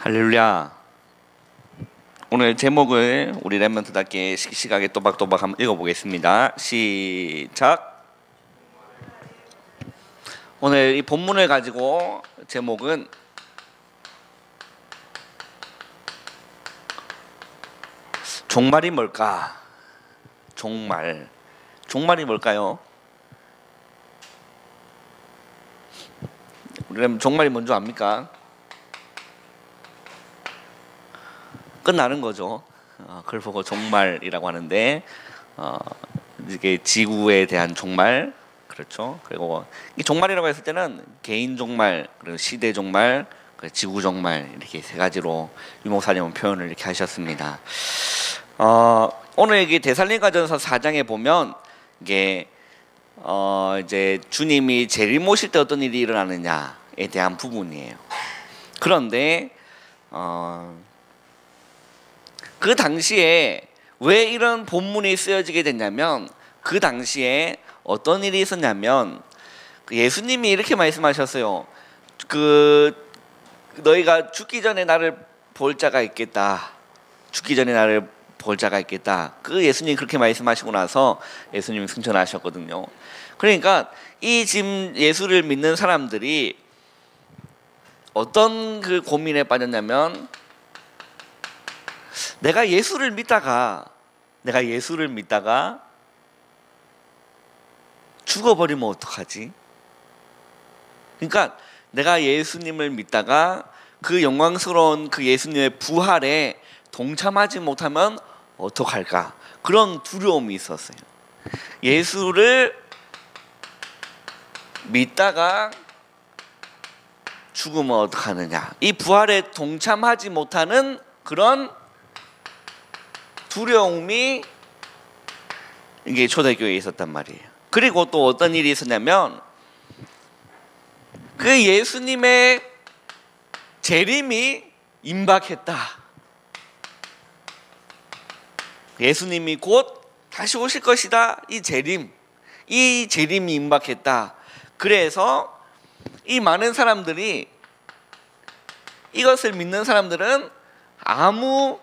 할렐루야. 오늘 제목을 우리 랩런트답게 씩씩하게 또박또박 한번 읽어보겠습니다. 시작. 오늘 이 본문을 가지고 제목은 종말이 뭘까? 종말이 뭘까요? 우리 종말이 뭔지 압니까? 끝나는 거죠. 그걸 보고 종말이라고 하는데 이게 지구에 대한 종말, 그렇죠. 그리고 이 종말이라고 했을 때는 개인 종말, 그리고 시대 종말, 지구 종말 이렇게 세 가지로 유목사님은 표현을 이렇게 하셨습니다. 오늘 이게 데살로니가전서 4장에 보면 이게 이제 주님이 재림 오실 때 어떤 일이 일어나느냐에 대한 부분이에요. 그런데 그 당시에 왜 이런 본문이 쓰여지게 됐냐면, 그 당시에 어떤 일이 있었냐면 예수님이 이렇게 말씀하셨어요. 너희가 죽기 전에 나를 볼 자가 있겠다. 죽기 전에 나를 볼 자가 있겠다. 그 예수님이 그렇게 말씀하시고 나서 예수님이 승천하셨거든요. 그러니까 이 지금 예수를 믿는 사람들이 어떤 그 고민에 빠졌냐면, 내가 예수를 믿다가 죽어버리면 어떡하지? 그러니까 내가 예수님을 믿다가 그 영광스러운 그 예수님의 부활에 동참하지 못하면 어떡할까? 그런 두려움이 있었어요. 예수를 믿다가 죽으면 어떡하느냐? 이 부활에 동참하지 못하는 그런 두려움이 이게 초대교회에 있었단 말이에요. 그리고 또 어떤 일이 있었냐면, 그 예수님의 재림이 임박했다. 예수님이 곧 다시 오실 것이다. 이 재림이 임박했다. 그래서 이 많은 사람들이, 이것을 믿는 사람들은 아무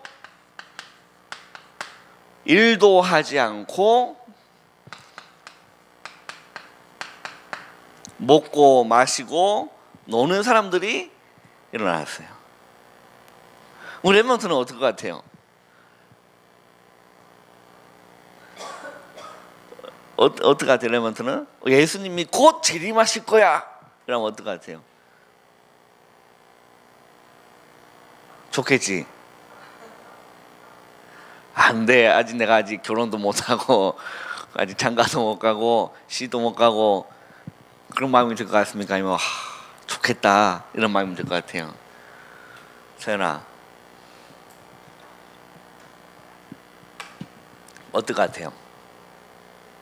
일도 하지 않고 먹고 마시고 노는 사람들이 일어났어요. 우리 랩런트는 어떨 것 같아요? 어떨 것 같아요? 랩런트는 예수님이 곧 재림하실 거야 이러면 어떨 것 같아요? 좋겠지? 안 돼. 아직 결혼도 못하고 아직 장가도 못 가고 시도 못 가고, 그런 마음이 들 것 같습니까? 아니면 좋겠다 이런 마음이 들 것 같아요? 서연아, 어떨 것 같아요?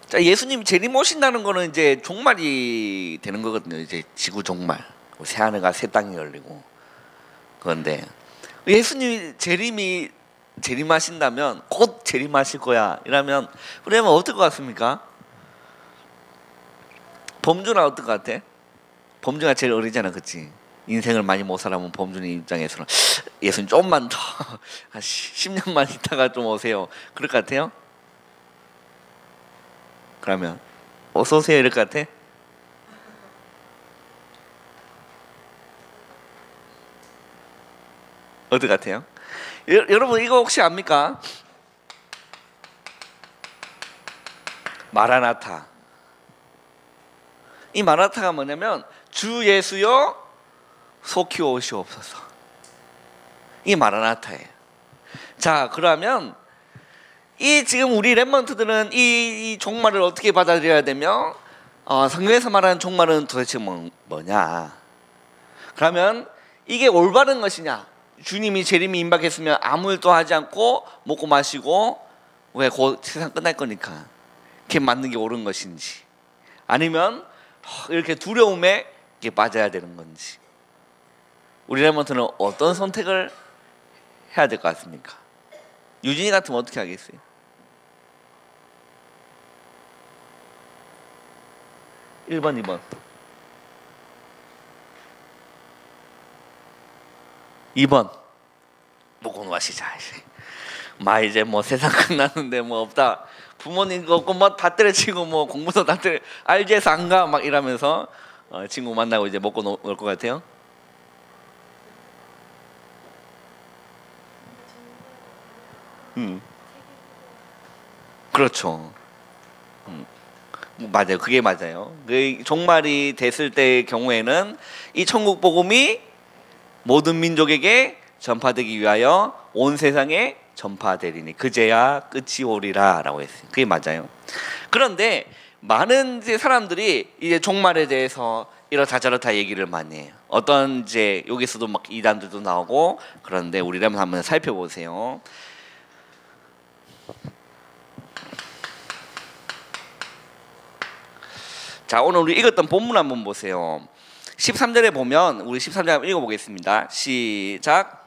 자, 예수님이 재림 오신다는 거는 이제 종말이 되는 거거든요. 이제 지구 종말, 새하늘과 새 땅이 열리고. 그런데 예수님이 재림하신다면, 곧 재림하실 거야 이러면 그러면 어떨 것 같습니까? 범준아 어떨 것 같아? 범준아 제일 어리잖아, 그치? 인생을 많이 못 살아본 범준이 입장에서는 예수님 조금만 더 한 10년만 있다가 좀 오세요, 그럴 것 같아요? 그러면 어서 오세요 이럴 것 같아? 어떨 것 같아요? 여러분 이거 혹시 압니까? 마라나타. 이 마라나타가 뭐냐면, 주 예수여 속히 오시옵소서. 이 마라나타예요. 자, 그러면 이 지금 우리 랩런트들은 이 종말을 어떻게 받아들여야 되며, 성경에서 말하는 종말은 도대체 뭐냐? 그러면 이게 올바른 것이냐? 주님이 재림이 임박했으면 아무 일도 하지 않고 먹고 마시고, 왜 곧 세상 끝날 거니까 그게 맞는 게 옳은 것인지, 아니면 이렇게 두려움에 이렇게 빠져야 되는 건지, 우리 랩런트는 어떤 선택을 해야 될 것 같습니까? 유진이 같으면 어떻게 하겠어요? (1번) (2번) 2번 마시자. 이제 뭐 세상 끝났는데 뭐 없다. 부모님 없고 뭐 다 때려치고 뭐 공부도 다 때려 알지에서 안 가 막 이러면서 친구 만나고 이제 먹고 놀 것 같아요. 그렇죠. 맞아요. 그게 맞아요. 그 종말이 됐을 때의 경우에는 이 천국 복음이 모든 민족에게 전파되기 위하여 온 세상에 전파되리니 그제야 끝이 오리라라고 했어요. 그게 맞아요. 그런데 많은 이제 사람들이 이제 종말에 대해서 이렇다 저렇다 얘기를 많이 해요. 어떤 이제 여기서도 막 이단들도 나오고 그런데 우리라면 한번 살펴보세요. 자, 오늘 우리 읽었던 본문 한번 보세요. 13절에 보면 우리 13절 한번 읽어보겠습니다. 시작.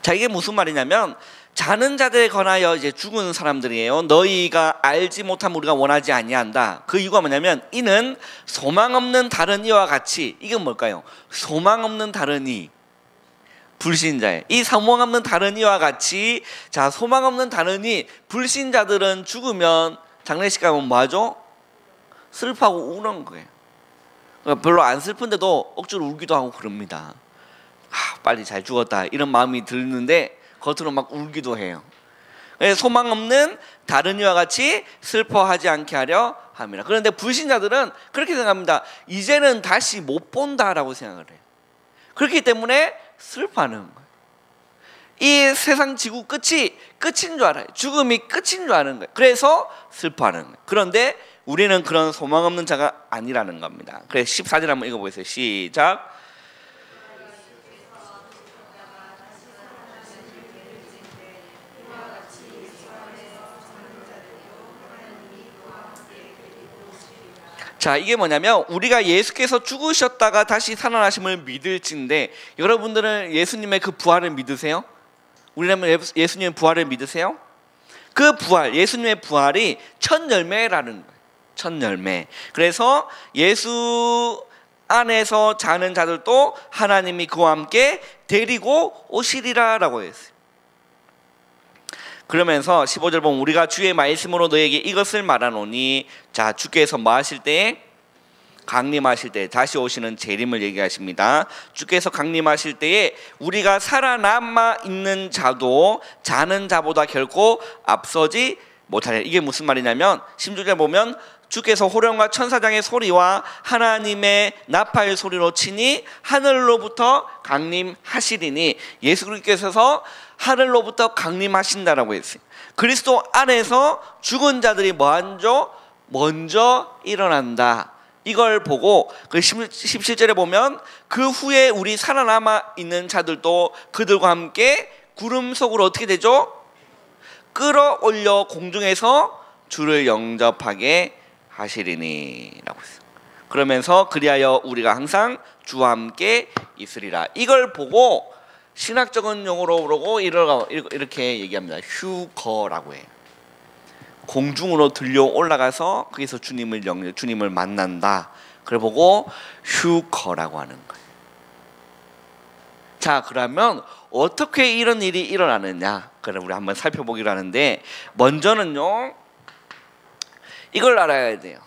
자, 이게 무슨 말이냐면 자는 자들에 관하여 이제 죽은 사람들이에요. 너희가 알지 못함 우리가 원하지 아니한다. 그 이유가 뭐냐면 이는 소망 없는 다른 이와 같이, 이건 뭘까요? 소망 없는 다른 이, 불신자예요. 이 소망 없는 다른 이와 같이, 자, 소망 없는 다른 이, 불신자들은 죽으면 장례식 가면 뭐 하죠? 슬퍼하고 우는 거예요. 그러니까 별로 안 슬픈데도 억지로 울기도 하고 그럽니다. 빨리 잘 죽었다 이런 마음이 드는데 겉으로 막 울기도 해요. 소망 없는 다른 이와 같이 슬퍼하지 않게 하려 합니다. 그런데 불신자들은 그렇게 생각합니다. 이제는 다시 못 본다라고 생각을 해요. 그렇기 때문에 슬퍼하는 거예요. 이 세상 지구 끝인 줄 알아요. 죽음이 끝인 줄 아는 거예요. 그래서 슬퍼하는 거예요. 그런데 우리는 그런 소망 없는 자가 아니라는 겁니다. 그래서 14절 한번 읽어보겠어요. 시작. 자, 이게 뭐냐면 우리가 예수께서 죽으셨다가 다시 살아나심을 믿을진데, 여러분들은 예수님의 그 부활을 믿으세요? 우리라면 예수님의 부활을 믿으세요? 그 부활, 예수님의 부활이 첫 열매라는 거예요. 첫 열매. 그래서 예수 안에서 자는 자들도 하나님이 그와 함께 데리고 오시리라라고 했어요. 그러면서 15절 보면 우리가 주의 말씀으로 너에게 이것을 말하노니, 자, 주께서 뭐 하실 때에? 강림하실 때 다시 오시는 재림을 얘기하십니다. 주께서 강림하실 때에 우리가 살아남아 있는 자도 자는 자보다 결코 앞서지 못하리라. 이게 무슨 말이냐면 16절 보면 주께서 호령과 천사장의 소리와 하나님의 나팔 소리로 치니 하늘로부터 강림하시리니, 예수 그리스도께서 하늘로부터 강림하신다라고 했어요. 그리스도 안에서 죽은 자들이 뭐하죠? 먼저 일어난다. 이걸 보고 그 17절에 보면 그 후에 우리 살아남아 있는 자들도 그들과 함께 구름 속으로 어떻게 되죠? 끌어올려 공중에서 주를 영접하게 하시리니 라고 했어요. 그러면서 그리하여 우리가 항상 주와 함께 있으리라. 이걸 보고 신학적인 용어로 보고 이렇게 얘기합니다. 휴거라고 해요. 공중으로 들려 올라가서 거기서 주님을 만난다. 그걸 보고 휴거라고 하는 거예요. 자, 그러면 어떻게 이런 일이 일어나느냐? 그럼 우리 한번 살펴보기로 하는데, 먼저는요, 이걸 알아야 돼요.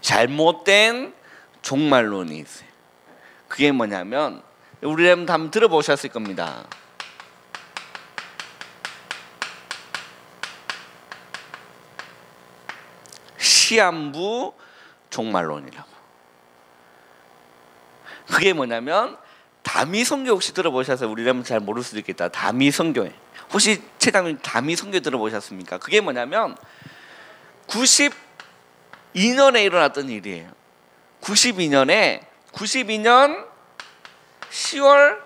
잘못된 종말론이 있어요. 그게 뭐냐면 우리는 한번 들어보셨을 겁니다. 시한부 종말론이라고. 그게 뭐냐면 다미성교 혹시 들어보셨어요? 우리라면 잘 모를 수도 있겠다. 다미성교회. 혹시 최장님 다미성교 들어보셨습니까? 그게 뭐냐면 92년에 일어났던 일이에요. 92년 10월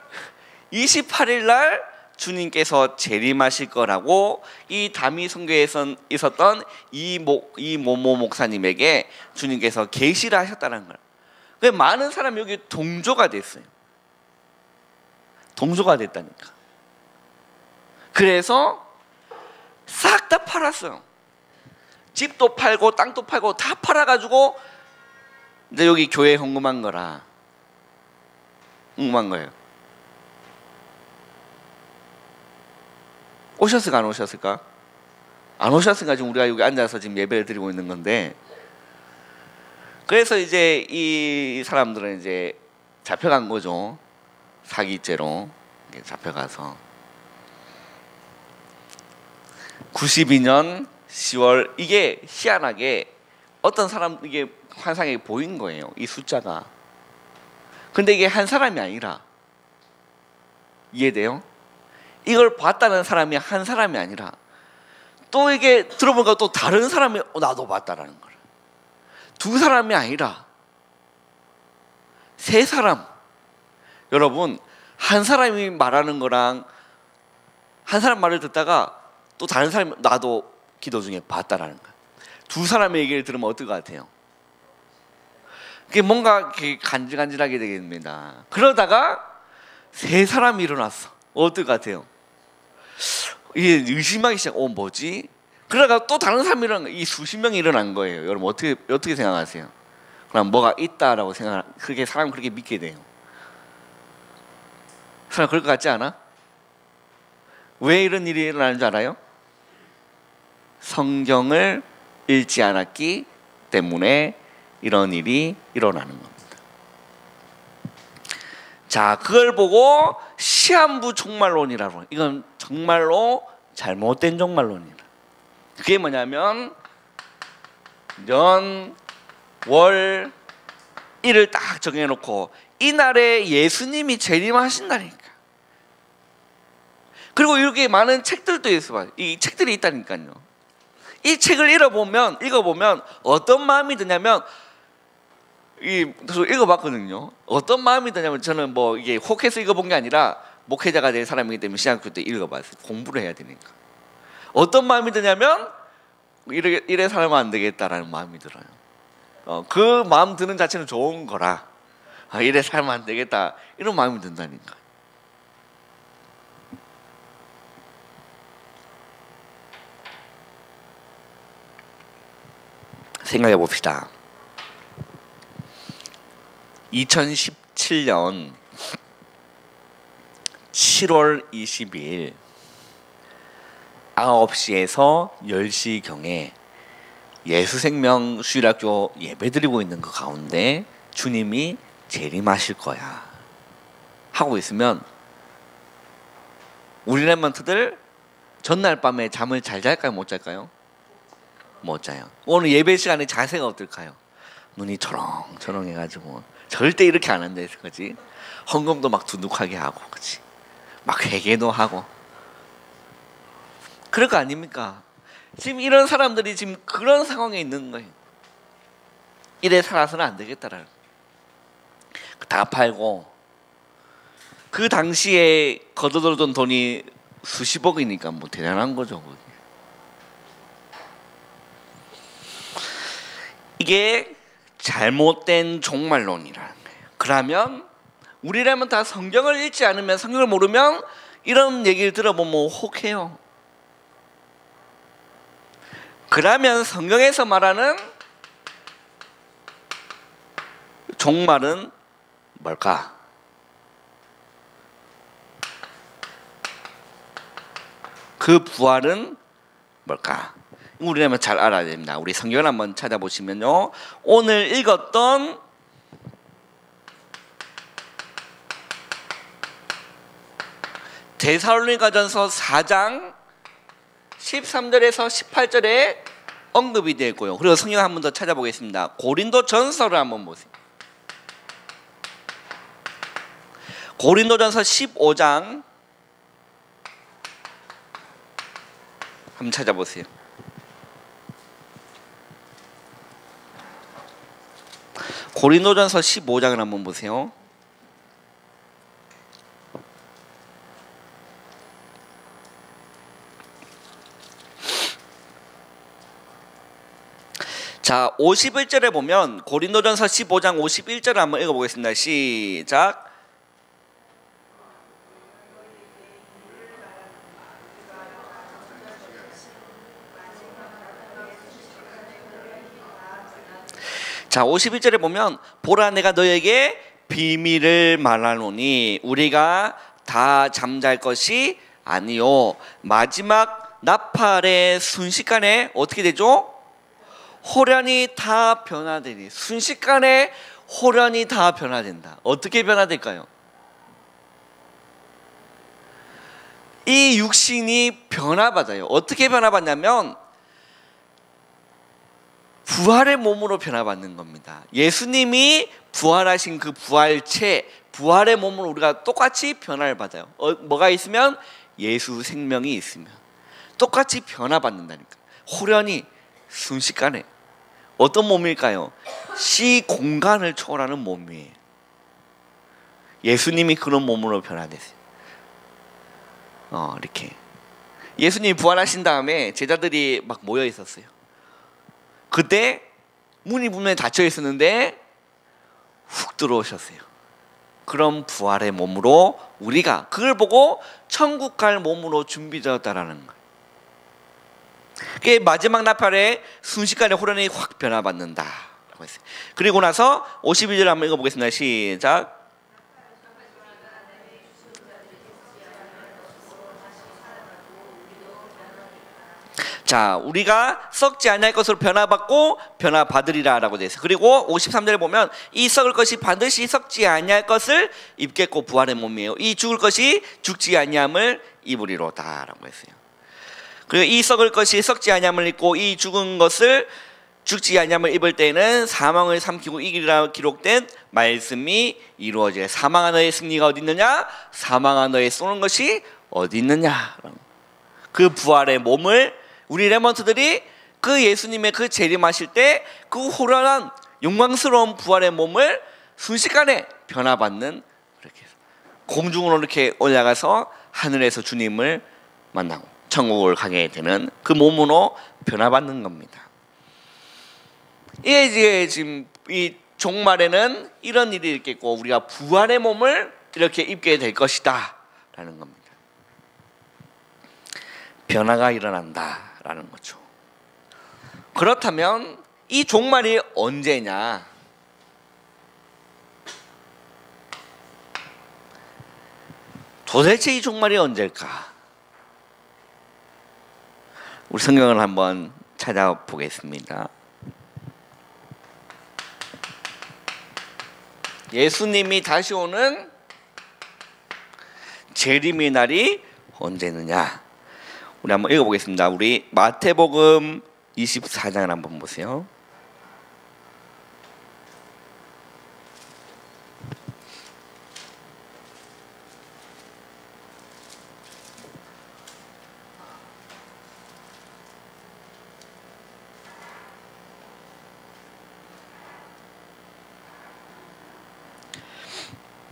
28일 날 주님께서 재림하실 거라고 이 다미성교회에서 있었던 이모모 목사님에게 주님께서 계시를 하셨다는 거예요. 그래서 많은 사람이 여기 동조가 됐어요. 동조가 됐다니까. 그래서 싹 다 팔았어요. 집도 팔고 땅도 팔고 다 팔아가지고 이제 여기 교회에 헌금한 거라. 헌금한 거예요. 오셨을까 안 오셨을까? 안 오셨으니까 지금 우리가 여기 앉아서 지금 예배를 드리고 있는 건데, 그래서 이제 이 사람들은 이제 잡혀간 거죠. 사기죄로 잡혀가서 92년 10월, 이게 희한하게 어떤 사람 이게 환상에 보인 거예요. 이 숫자가. 근데 이게 한 사람이 아니라, 이해돼요? 이걸 봤다는 사람이 한 사람이 아니라 또 이게 들어보니까 또 다른 사람이 나도 봤다라는 거예요. 두 사람이 아니라 세 사람. 여러분, 한 사람이 말하는 거랑 한 사람 말을 듣다가 또 다른 사람이 나도 기도 중에 봤다라는 거예요. 두 사람의 얘기를 들으면 어떨 것 같아요? 그게 뭔가 간질간질하게 되겠습니다. 그러다가 세 사람이 일어났어. 어떨 것 같아요? 이게 의심하기 시작. 뭐지? 그러다가 또 다른 사람이 일어난 거예요. 이 수십 명이 일어난 거예요. 여러분 어떻게 생각하세요? 그럼 뭐가 있다라고 그렇게 사람 그렇게 믿게 돼요. 사람 그럴 것 같지 않아? 왜 이런 일이 일어나는 줄 알아요? 성경을 읽지 않았기 때문에 이런 일이 일어나는 겁니다. 자, 그걸 보고 시한부 종말론이라고 해요. 이건 정말로 잘못된 종말론이라. 그게 뭐냐면 년, 월, 일을 딱 정해놓고 이날에 예수님이 재림하신다니까. 그리고 이렇게 많은 책들도 있어요. 이 책들이 있다니까요. 이 책을 읽어보면 어떤 마음이 드냐면, 저 읽어봤거든요. 어떤 마음이 드냐면, 저는 뭐 이게 혹해서 읽어본 게 아니라 목회자가 된 사람이기 때문에 신학교 때 읽어봤어요. 공부를 해야 되니까. 어떤 마음이 드냐면 이래 살면 안 되겠다라는 마음이 들어요. 그 마음 드는 자체는 좋은 거라. 이래 살면 안 되겠다 이런 마음이 든다니까. 생각해 봅시다. 2017년 7월 22일 9시에서 10시경에 예수생명 수일학교 예배드리고 있는 그 가운데 주님이 재림하실 거야 하고 있으면 우리 랩런트들 전날 밤에 잠을 잘 잘까요? 못 잘까요? 못 자요. 오늘 예배 시간에 자세가 어떨까요? 눈이 초롱초롱 해가지고 절대 이렇게 안 앉아있을 거지. 헌금도 막 두둑하게 하고, 그치? 막 회개도 하고. 그럴 거 아닙니까? 지금 이런 사람들이 지금 그런 상황에 있는 거예요. 이래 살아서는 안 되겠다라는. 다 팔고 그 당시에 거둬들던 돈이 수십억이니까 뭐 대단한 거죠. 이게 잘못된 종말론이라는 거예요. 그러면 우리라면 다 성경을 읽지 않으면, 성경을 모르면 이런 얘기를 들어보면 혹해요. 그러면 성경에서 말하는 종말은 뭘까? 그 부활은 뭘까? 우리라면 잘 알아야 됩니다. 우리 성경을 한번 찾아보시면요, 오늘 읽었던 데살로니가전서 4장 13절에서 18절에 언급이 되어 있고요. 그리고 성경 한 번 더 찾아보겠습니다. 고린도전서를 한번 보세요. 고린도전서 15장 한번 찾아보세요. 고린도전서 15장을 한번 보세요. 자, 51절에 보면 고린도전서 15장 51절을 한번 읽어보겠습니다. 시작. 자, 51절에 보면 보라 내가 너에게 비밀을 말하노니 우리가 다 잠잘 것이 아니요 마지막 나팔의 순식간에 어떻게 되죠? 호련히 다 변화되니. 순식간에 호련히 다 변화된다. 어떻게 변화될까요? 이 육신이 변화받아요. 어떻게 변화받냐면 부활의 몸으로 변화받는 겁니다. 예수님이 부활하신 그 부활체, 부활의 몸으로 우리가 똑같이 변화를 받아요. 뭐가 있으면? 예수 생명이 있으면 똑같이 변화받는다니까. 호련히 순식간에. 어떤 몸일까요? 시 공간을 초월하는 몸이에요. 예수님이 그런 몸으로 변화됐어요. 이렇게 예수님이 부활하신 다음에 제자들이 막 모여 있었어요. 그때 문이 분명히 닫혀 있었는데 훅 들어오셨어요. 그런 부활의 몸으로 우리가 그걸 보고 천국 갈 몸으로 준비되었다라는 거예요. 그게 마지막 나팔에 순식간에 호련히 확 변화받는다라고 했어요. 그리고 나서 52절 한번 읽어보겠습니다. 시작. 자, 우리가 썩지 아니할 것으로 변화받고 변화받으리라 라고 되어 있어요. 그리고 53절에 보면 이 썩을 것이 반드시 썩지 아니할 것을 입겠고 부활의 몸이에요. 이 죽을 것이 죽지 아니함을 입으리로다 라고 했어요. 그리고 이 썩을 것이 썩지 아니함을 입고 이 죽은 것을 죽지 아니함을 입을 때는 사망을 삼키고 이기리라 기록된 말씀이 이루어져요. 사망한 너의 승리가 어디 있느냐? 사망한 너의 쏘는 것이 어디 있느냐? 그 부활의 몸을 우리 레몬트들이 그 예수님의 그 재림하실 때 그 호련한 영광스러운 부활의 몸을 순식간에 변화받는, 그렇게 공중으로 이렇게 올라가서 하늘에서 주님을 만나고 천국을 가게 되는 그 몸으로 변화받는 겁니다. 이게 지금 이 종말에는 이런 일이 있겠고 우리가 부활의 몸을 이렇게 입게 될 것이다 라는 겁니다. 변화가 일어난다라는 거죠. 그렇다면 이 종말이 언제냐? 도대체 이 종말이 언제일까? 우리 성경을 한번 찾아보겠습니다. 예수님이 다시 오는 재림의 날이 언제느냐? 우리 한번 읽어보겠습니다. 우리 마태복음 24장을 한번 보세요.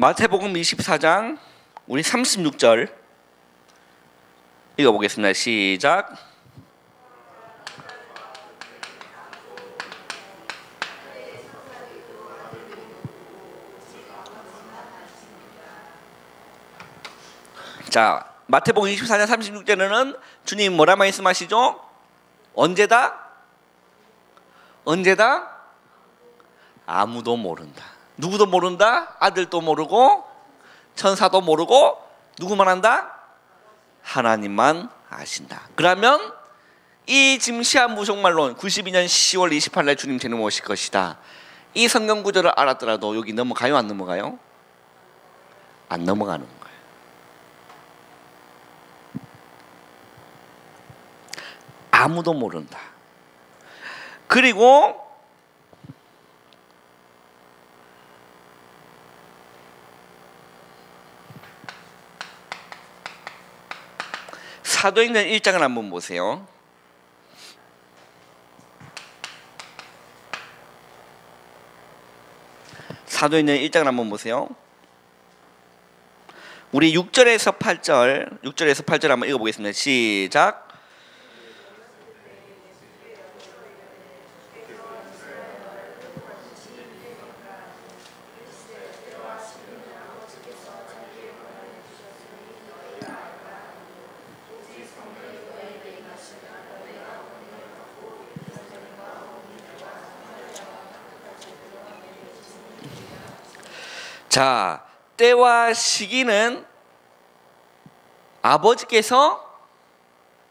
마태복음 24장 우리 36절 읽어보겠습니다. 시작. 자, 마태복음 24장 36절에는 주님 뭐라 말씀하시죠? 언제다? 언제다? 아무도 모른다. 누구도 모른다? 아들도 모르고 천사도 모르고 누구만 한다? 하나님만 아신다. 그러면 이 지금 시한부종말론 92년 10월 28일 주님 재림 오실 것이다. 이 성경 구절을 알았더라도 여기 넘어가요? 안 넘어가요? 안 넘어가는 거예요. 아무도 모른다. 그리고 사도행전 1장을 한번 보세요. 사도행전 1장을 한번 보세요. 우리 6절에서 8절 한번 읽어보겠습니다. 시작. 자, 때와 시기는 아버지께서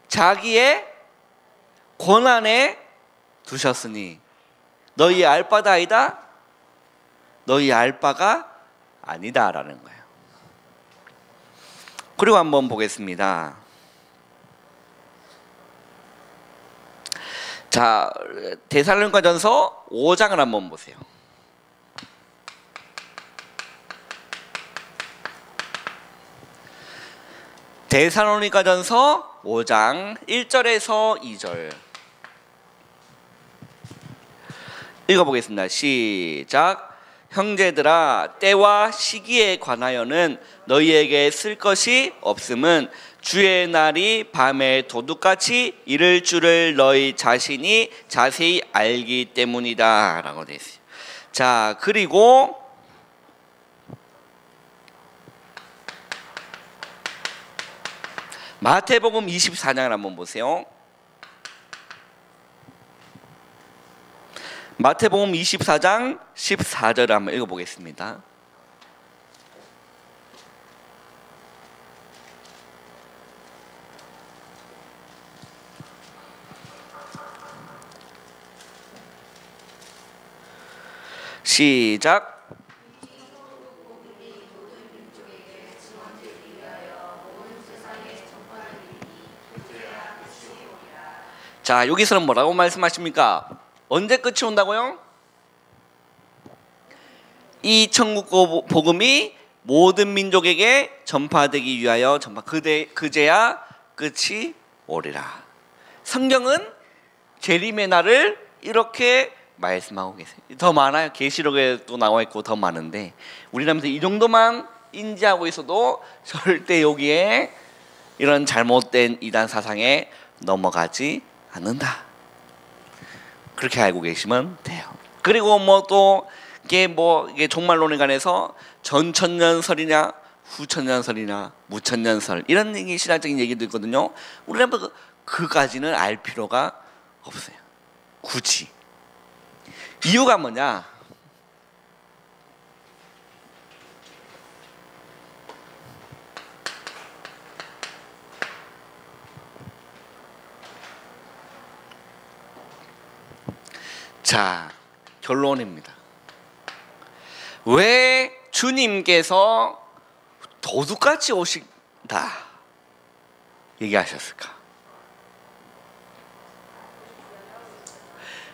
자기의 권한에 두셨으니 너희 알 바다 아니다. 너희 알 바가 아니다라는 거예요. 그리고 한번 보겠습니다. 자, 데살로니가전서 5장을 한번 보세요. 데살로니가전서 5장 1절에서 2절 읽어보겠습니다. 시작. 형제들아, 때와 시기에 관하여는 너희에게 쓸 것이 없음은 주의 날이 밤에 도둑같이 이를 줄을 너희 자신이 자세히 알기 때문이다 라고 되어 있어요. 자, 그리고 마태복음 24장을 한번 보세요. 마태복음 24장 14절을 한번 읽어보겠습니다. 시작. 자, 여기서는 뭐라고 말씀하십니까? 언제 끝이 온다고요? 이 천국 복음이 모든 민족에게 전파되기 위하여 그제야 끝이 오리라. 성경은 재림의 날을 이렇게 말씀하고 계세요. 더 많아요. 계시록에 또 나와 있고 더 많은데 우리나라에서 이 정도만 인지하고 있어도 절대 여기에 이런 잘못된 이단 사상에 넘어가지 않는다. 그렇게 알고 계시면 돼요. 그리고 이게 종말론에 관해서 전천년설이냐 후천년설이냐 무천년설 이런 신학적인 얘기도 있거든요. 우리는 그까지는 알 필요가 없어요. 굳이. 이유가 뭐냐? 자, 결론입니다. 왜 주님께서 도둑같이 오신다 얘기하셨을까?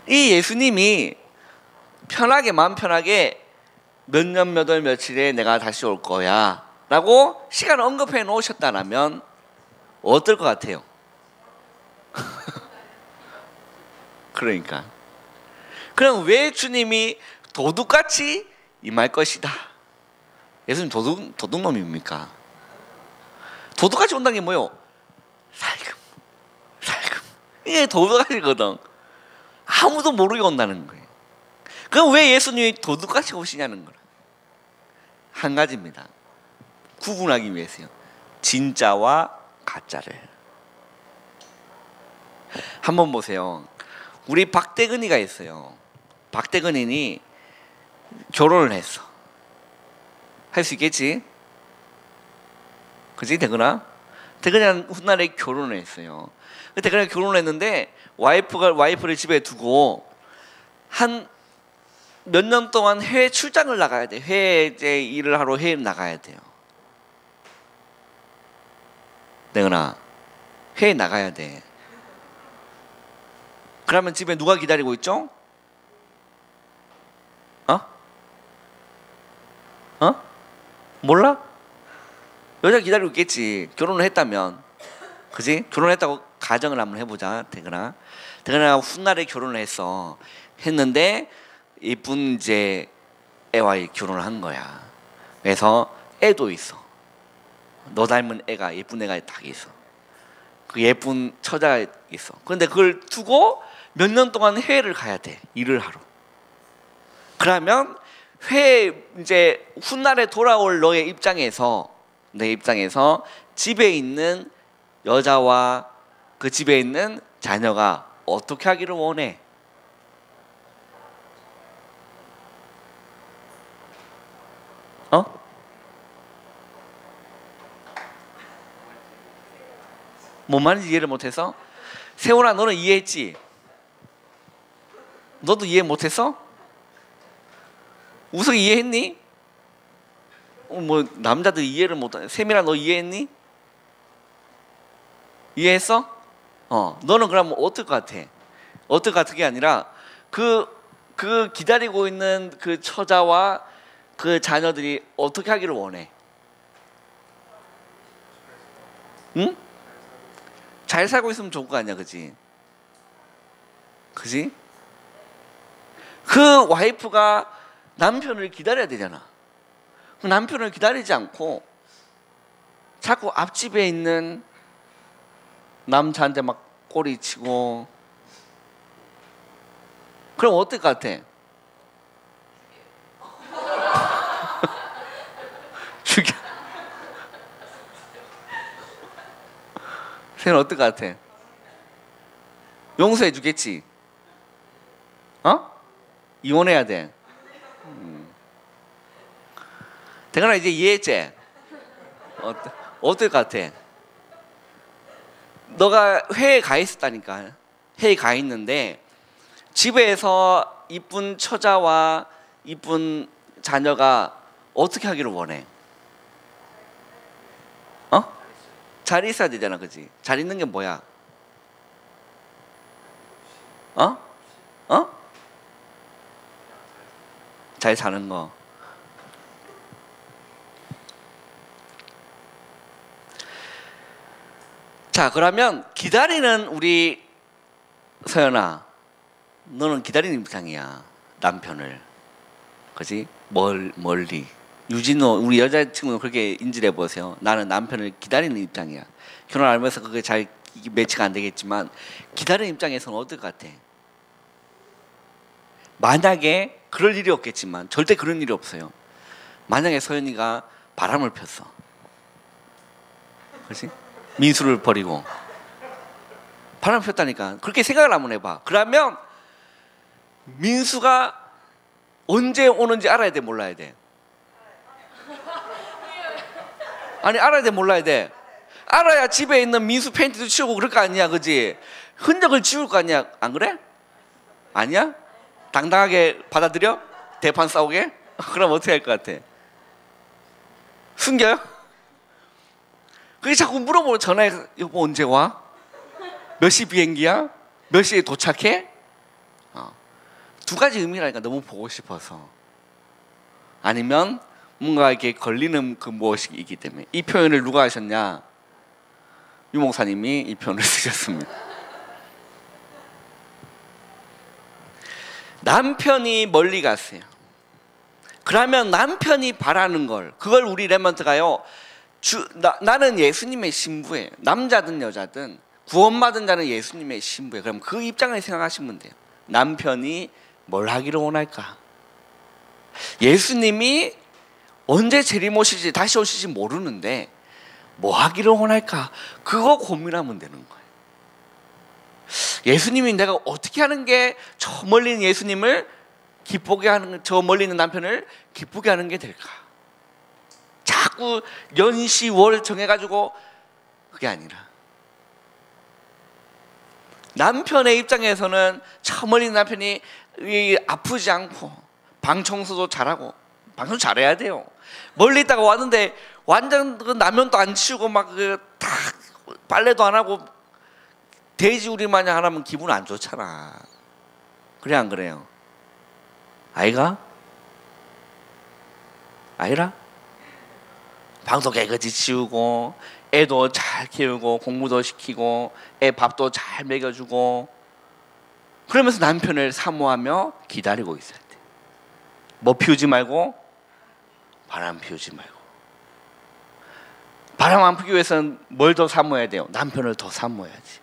이 예수님이 편하게 마음 편하게 몇 년 몇 월 며칠에 내가 다시 올 거야 라고 시간을 언급해 놓으셨다면 어떨 것 같아요? 그러니까 그럼 왜 주님이 도둑같이 임할 것이다? 예수님 도둑놈입니까? 도둑같이 온다는 게 뭐예요? 살금. 이게 도둑같이거든. 아무도 모르게 온다는 거예요. 그럼 왜 예수님이 도둑같이 오시냐는 거예요. 한 가지입니다. 구분하기 위해서요. 진짜와 가짜를. 한번 보세요. 우리 박대근이가 있어요. 박대근이 결혼을 했어. 할 수 있겠지? 그치 대근아? 대근이랑 훗날에 결혼을 했어요. 대근이랑 결혼을 했는데 와이프를 집에 두고 한 몇 년 동안 해외 출장을 나가야 돼. 해외 이제 일을 하러 해외 나가야 돼요. 대근아, 해외 나가야 돼. 그러면 집에 누가 기다리고 있죠? 몰라? 여자 기다리고 있겠지. 결혼을 했다면. 그지? 결혼했다고 가정을 한번 해보자. 대근아 훗날에 결혼을 했는데 이쁜 이제 애와 결혼을 한 거야. 그래서 애도 있어. 너 닮은 애가, 예쁜 애가 딱 있어. 그 예쁜 처자가 있어. 그런데 그걸 두고 몇 년 동안 해외를 가야 돼. 일을 하러. 그러면 이제 훗날에 돌아올 내 입장에서 집에 있는 여자와 그 집에 있는 자녀가 어떻게 하기를 원해? 뭔 말인지 이해를 못해서? 세훈아, 너는 이해했지? 너도 이해 못했어? 우석이 이해했니? 뭐 남자들 이해를 못하네. 세민아, 너 이해했니? 이해했어? 너는 그럼 어떨 것 같아? 어떨 것 같은 게 아니라 그 기다리고 있는 그 처자와 그 자녀들이 어떻게 하기를 원해? 응? 잘 살고 있으면 좋을 거 아니야, 그지? 그지? 그 와이프가 남편을 기다려야 되잖아. 그 남편을 기다리지 않고 자꾸 앞집에 있는 남자한테 막 꼬리치고, 그럼 어떨 것 같아? 죽여. 쟤는 어떨 것 같아? 용서해 주겠지? 이혼해야 돼. 대건아, 이제 이해했지? 어떨 것 같아? 너가 회에 가 있었다니까. 회에 가 있는데 집에서 이쁜 처자와 이쁜 자녀가 어떻게 하기를 원해? 잘 있어야 되잖아, 그지? 잘 있는 게 뭐야? 잘 사는 거. 자, 그러면 기다리는 우리 서연아, 너는 기다리는 입장이야. 남편을, 그지? 멀리. 유진호, 우리 여자친구는 그렇게 인지를 해보세요. 나는 남편을 기다리는 입장이야. 결혼 알면서 그게 잘 매치가 안 되겠지만 기다리는 입장에서는 어떨 것 같아? 만약에 그럴 일이 없겠지만 절대 그런 일이 없어요. 만약에 서연이가 바람을 폈어, 그렇지? 민수를 버리고 바람 폈다니까. 그렇게 생각을 한번 해봐. 그러면 민수가 언제 오는지 알아야 돼, 몰라야 돼? 아니, 알아야 돼, 몰라야 돼? 알아야 집에 있는 민수 팬티도 치우고 그럴 거 아니야, 그지? 흔적을 지울 거 아니야, 안 그래? 아니야? 당당하게 받아들여? 대판 싸우게? 그럼 어떻게 할 것 같아? 숨겨요? 그게 자꾸 물어보면 전화해서 여보 언제 와? 몇 시 비행기야? 몇 시에 도착해? 두 가지 의미라니까. 너무 보고 싶어서, 아니면 뭔가 이렇게 걸리는 그 무엇이기 때문에. 이 표현을 누가 하셨냐? 유 목사님이 이 표현을 쓰셨습니다. 남편이 멀리 갔어요. 그러면 남편이 바라는 걸, 그걸 우리 렘넌트가요, 나는 예수님의 신부예요. 남자든 여자든 구원받은 자는 예수님의 신부예요. 그럼 그 입장을 생각하시면 돼요. 남편이 뭘 하기를 원할까? 예수님이 언제 재림오실지 다시 오실지 모르는데 뭐 하기를 원할까? 그거 고민하면 되는 거예요. 예수님이 내가 어떻게 하는 게 저 멀리 있는 예수님을 기쁘게 하는, 저 멀리 있는 남편을 기쁘게 하는 게 될까? 자꾸 연시월 정해가지고, 그게 아니라 남편의 입장에서는 저 멀리 있는 남편이 아프지 않고 방 청소도 잘하고, 방 청소 잘해야 돼요. 멀리 있다가 왔는데 완전 그 라면도 안 치우고 막 다 빨래도 안 하고 돼지우리 마냥 하면 기분 안 좋잖아. 그래 안 그래요? 아이가? 아이라? 방도 깨끗이 치우고 애도 잘 키우고 공부도 시키고 애 밥도 잘 먹여주고, 그러면서 남편을 사모하며 기다리고 있어야 돼. 뭐 피우지 말고? 바람 피우지 말고. 바람 안 피우기 위해서는 뭘 더 사모해야 돼요? 남편을 더 사모해야지.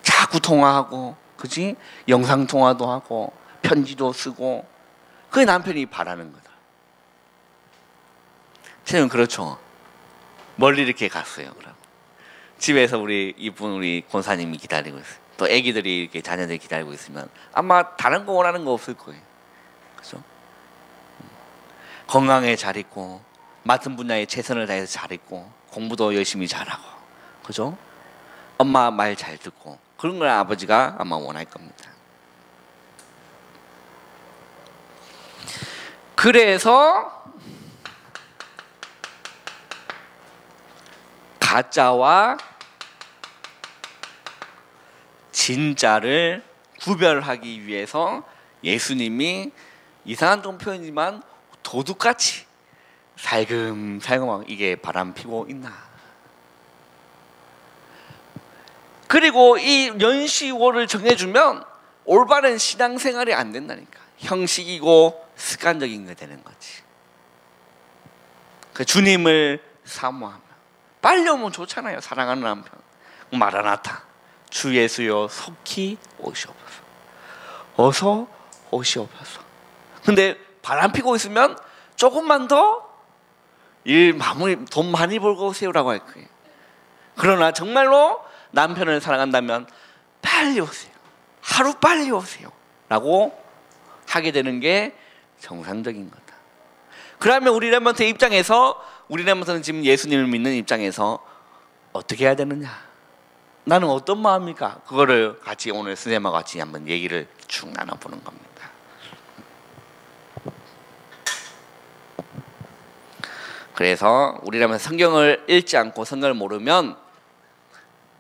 자꾸 통화하고, 그지? 영상 통화도 하고 편지도 쓰고, 그게 남편이 바라는 거다. 저는 그렇죠. 멀리 이렇게 갔어요. 그럼 집에서 우리 이쁜 우리 권사님이 기다리고 있어요. 또 아기들이 이렇게 자녀들이 기다리고 있으면 아마 다른 거 원하는 거 없을 거예요. 그렇죠? 건강에 잘 있고, 맡은 분야에 최선을 다해서 잘 있고, 공부도 열심히 잘하고, 그죠? 엄마 말 잘 듣고 그런 걸 아버지가 아마 원할 겁니다. 그래서 가짜와 진짜를 구별하기 위해서 예수님이 이상한 좀 표현이지만 도둑같이 살금살금 이게 바람피고 있나. 그리고 이 연시호를 정해주면 올바른 신앙생활이 안 된다니까. 형식이고 습관적인 게 되는 거지. 그 주님을 사모하며 빨리 오면 좋잖아요. 사랑하는 남편 마라나타 주 예수여 속히 오시옵소서. 어서 오시옵소서. 근데 바람 피고 있으면 조금만 더 일 마무리 돈 많이 벌고 오세요라고 할 거예요. 그러나 정말로 남편을 사랑한다면 빨리 오세요. 하루 빨리 오세요 라고 하게 되는 게 정상적인 거다. 그러면 우리 렘넌트 입장에서 우리 렘넌트는 지금 예수님을 믿는 입장에서 어떻게 해야 되느냐? 나는 어떤 마음일까? 그거를 같이 오늘 선생님과 같이 한번 얘기를 쭉 나눠보는 겁니다. 그래서 우리라면 성경을 읽지 않고 성경을 모르면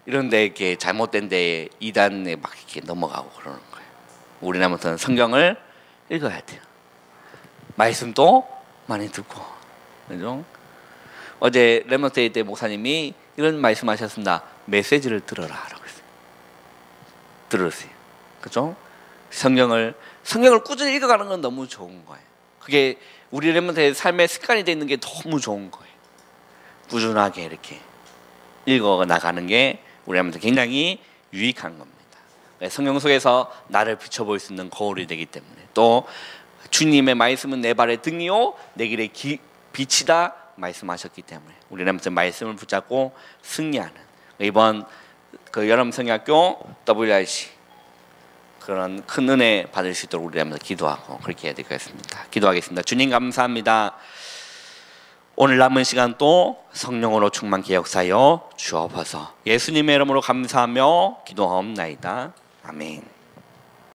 이런 데 이렇게 잘못된 데에 이단에 막 이렇게 넘어가고 그러는 거예요. 우리라면 성경을 읽어야 돼요. 말씀도 많이 듣고, 그죠? 어제 렘넌트 때 목사님이 이런 말씀하셨습니다. 메시지를 들어라라고 했어요. 들으세요, 그죠? 성경을 꾸준히 읽어가는 건 너무 좋은 거예요. 그게 우리 렘넌트의 삶의 습관이 되어 있는 게 너무 좋은 거예요. 꾸준하게 이렇게 읽어 나가는 게 우리 렘넌트 굉장히 유익한 겁니다. 성경 속에서 나를 비춰볼 수 있는 거울이 되기 때문에, 또 주님의 말씀은 내 발의 등이요 내 길의 빛이다 말씀하셨기 때문에 우리 렘넌트 말씀을 붙잡고 승리하는 이번 그 여름 성경학교 WRC 그런 큰 은혜 받을 수 있도록 우리 렘넌트 기도하고 그렇게 해야 될 것 같습니다. 기도하겠습니다. 주님 감사합니다. 오늘 남은 시간 또 성령으로 충만케 역사하여 주옵소서. 예수님의 이름으로 감사하며 기도하옵나이다. 아멘.